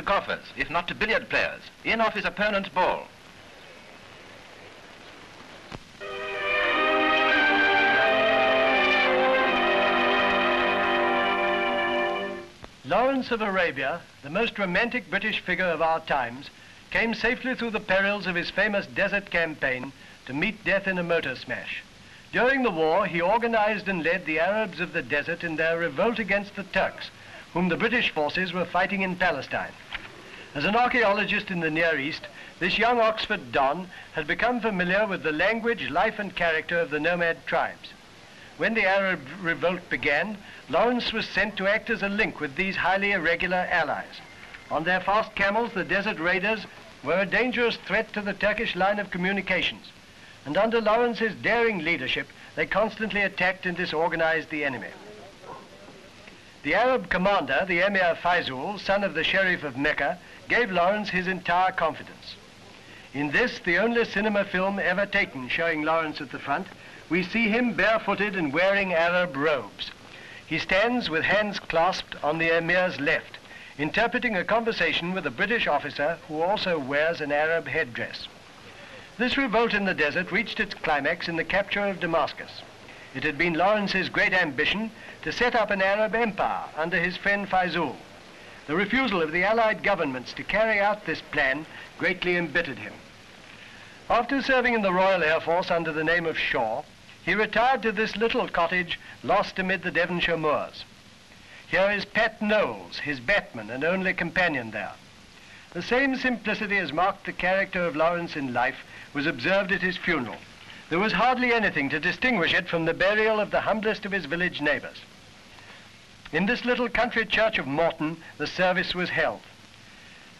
golfers, if not to billiard players, in off his opponent's ball. Lawrence of Arabia, the most romantic British figure of our times, came safely through the perils of his famous desert campaign to meet death in a motor smash. During the war, he organized and led the Arabs of the desert in their revolt against the Turks, whom the British forces were fighting in Palestine. As an archaeologist in the Near East, this young Oxford Don had become familiar with the language, life and character of the nomad tribes. When the Arab revolt began, Lawrence was sent to act as a link with these highly irregular allies. On their fast camels, the desert raiders were a dangerous threat to the Turkish line of communications, and under Lawrence's daring leadership, they constantly attacked and disorganized the enemy. The Arab commander, the Emir Faizul, son of the Sheriff of Mecca, gave Lawrence his entire confidence. In this, the only cinema film ever taken showing Lawrence at the front, we see him barefooted and wearing Arab robes. He stands with hands clasped on the Emir's left, interpreting a conversation with a British officer who also wears an Arab headdress. This revolt in the desert reached its climax in the capture of Damascus. It had been Lawrence's great ambition to set up an Arab empire under his friend Faizul. The refusal of the Allied governments to carry out this plan greatly embittered him. After serving in the Royal Air Force under the name of Shaw, he retired to this little cottage lost amid the Devonshire moors. Here is Pat Knowles, his batman and only companion there. The same simplicity as marked the character of Lawrence in life was observed at his funeral. There was hardly anything to distinguish it from the burial of the humblest of his village neighbors. In this little country church of Morton, the service was held.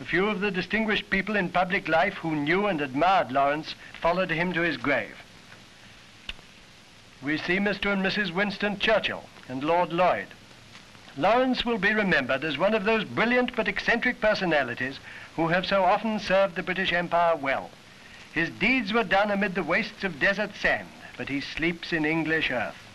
A few of the distinguished people in public life who knew and admired Lawrence followed him to his grave. We see Mr. and Mrs. Winston Churchill and Lord Lloyd. Lawrence will be remembered as one of those brilliant but eccentric personalities who have so often served the British Empire well. His deeds were done amid the wastes of desert sand, but he sleeps in English earth.